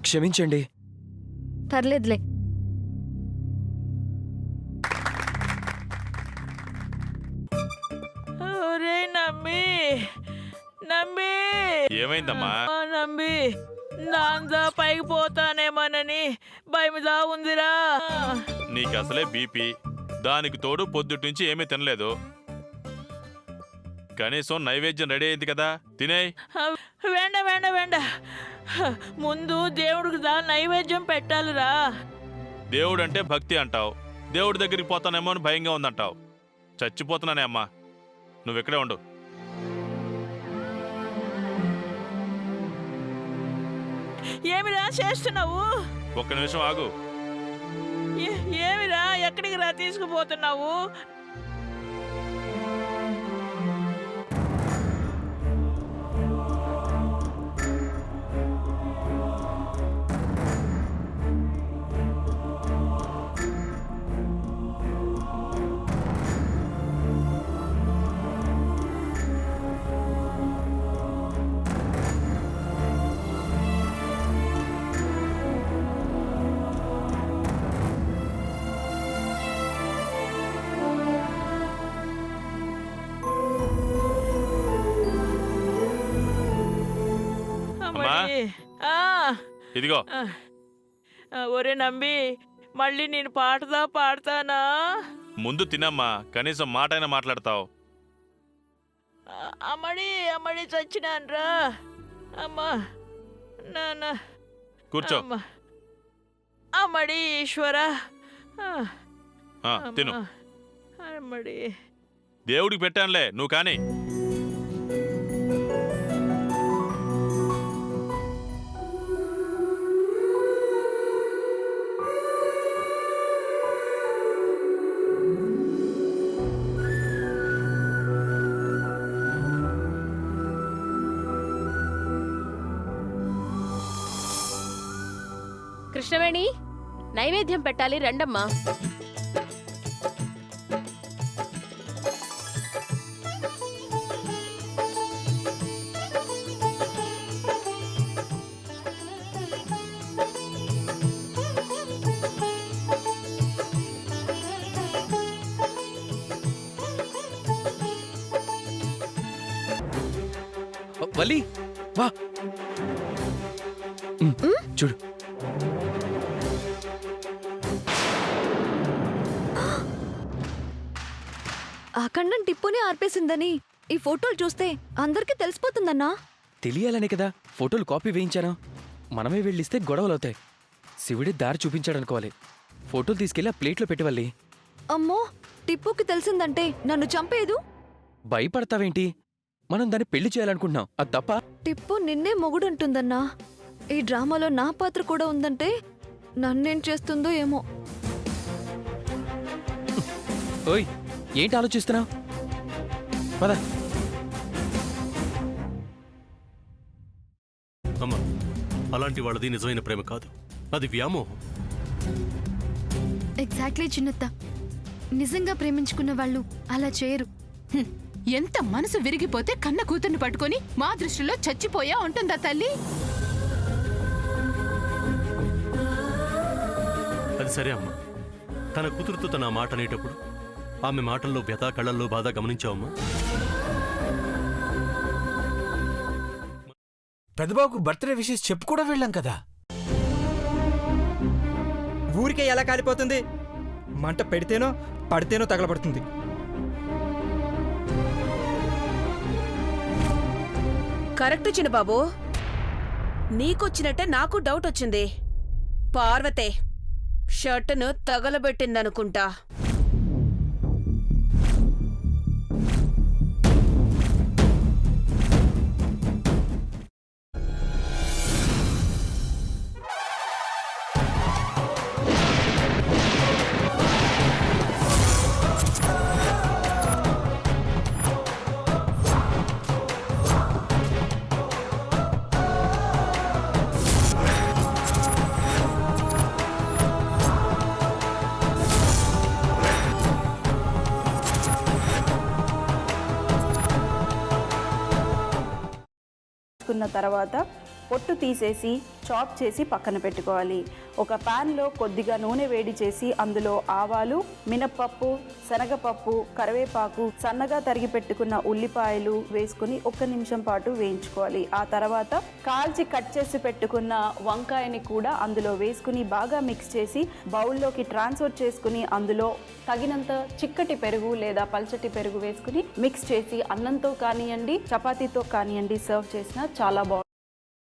క్షమించండి. పర్లేదులే. ఒరే నమ్మి, నమ్మి, ఏమైందమ్మా? నమ్మి, నాందా పైకి పోతానేమోనని భయమిదా ఉందిరా. నీకు అసలే బీపీ, దానికి తోడు పొద్దుటి ఏమీ తినలేదు. కనీసం నైవేద్యం రెడీ అయింది కదా, తినేయ్. వేండ వేండ వేండ, ముందు దేవుడికి నైవేద్యం పెట్టాలిరా. దేవుడంటే భక్తి అంటావు, దేవుడి దగ్గరికి పోతానేమో అని భయంగా ఉందంటావు. చచ్చిపోతున్నానే అమ్మా, నువ్వెక్కడే ఉండు. ఏమిరా చేస్తున్నావు? ఒక్క నిమిషం ఆగు. ఏమిరా, ఎక్కడికి రా తీసుకుపోతున్నావు? ఇదిగో. ఒరే నంబి, మళ్ళీ నేను పాడతానా? ముందు తినమ్మా, కనీసం మాటైనా మాట్లాడతావు. అమ్మడి చచ్చినాన్రా. అమ్మా నాన్న, కూర్చో. అమ్మడి ఈశ్వరా. తిను. అమ్మడి దేవుడికి పెట్టానులే, నువ్వు కానీ. కృష్ణవేణి, నైవేద్యం పెట్టాలి, రండమ్మా. వల్లి వా. చూడు, ఆ ఖండం టిప్పుని ఆర్పేసిందని ఈ ఫోటోలు చూస్తే అందరికీ తెలిసిపోతుందన్నా. తెలియాలనే కదా ఫోటోలు కాపీ వేయించాను. మనమే వెళ్ళిస్తే గొడవలవుతాయి. శివుడే దారి చూపించాడనుకోవాలి. ఫోటోలు తీసుకెళ్ళి ఆ ప్లేట్లో పెట్టివల్లి. అమ్మో, టిప్పుకి తెలిసిందంటే నన్ను చంపేదు. భయపడతావేంటి? మనం దాన్ని పెళ్లి చేయాలనుకుంటున్నాం, అది తప్ప? టిప్పు నిన్నే మొగుడుంటుందన్నా. ఈ డ్రామాలో నా పాత్ర కూడా ఉందంటే నన్నేం చేస్తుందో ఏమో. ఓయ్, ఏంటి ఆలోచిస్తున్నావు? పద. అమ్మా, అలాంటి వాళ్ళది నిజమైన ప్రేమ కాదు, అది వ్యామోహం. ఎగ్జాక్ట్లీ చిన్నత్త, నిజంగా ప్రేమించుకున్న వాళ్ళు అలా చేయరు. ఎంత మనసు విరిగిపోతే కన్న కూతుర్ని పట్టుకొని మా దృష్టిలో చచ్చిపోయా ఉంటుందా తల్లి? అది సరే అమ్మా, తన కూతురుతో తన మాట అనేటప్పుడు ఆమె మాటల్లో వ్యథ, కళ్ళల్లో బాధ గమనించావమ్మా? పెద్దబాబుకు బర్త్డే విషెస్ చెప్పు కూడా వెళ్ళాం కదా. ఊరికే ఎలా కాలిపోతుంది? మంట పెడితేనో పడితేనో తగలబడుతుంది. కరెక్ట్ చిన్నబాబు, నీకొచ్చినట్టే నాకు డౌట్ వచ్చింది. పార్వతే షర్టును తగలబెట్టిందనుకుంటా. తర్వాత పొట్టు తీసేసి చాప్ చేసి పక్కన పెట్టుకోవాలి. ఒక ప్యాన్లో కొద్దిగా నూనె వేడి చేసి అందులో ఆవాలు, మినప్పప్పు, శనగపప్పు, కరివేపాకు, సన్నగా తరిగి పెట్టుకున్న ఉల్లిపాయలు వేసుకుని 1 నిమిషం పాటు వేయించుకోవాలి. ఆ తర్వాత కాల్చి కట్ చేసి పెట్టుకున్న వంకాయని కూడా అందులో వేసుకుని బాగా మిక్స్ చేసి బౌల్లోకి ట్రాన్స్ఫర్ చేసుకుని అందులో తగినంత చిక్కటి పెరుగు లేదా పల్చటి పెరుగు వేసుకుని మిక్స్ చేసి అన్నంతో కానివ్వండి, చపాతీతో కానివ్వండి సర్వ్ చేసినా చాలా బాగుంటుంది.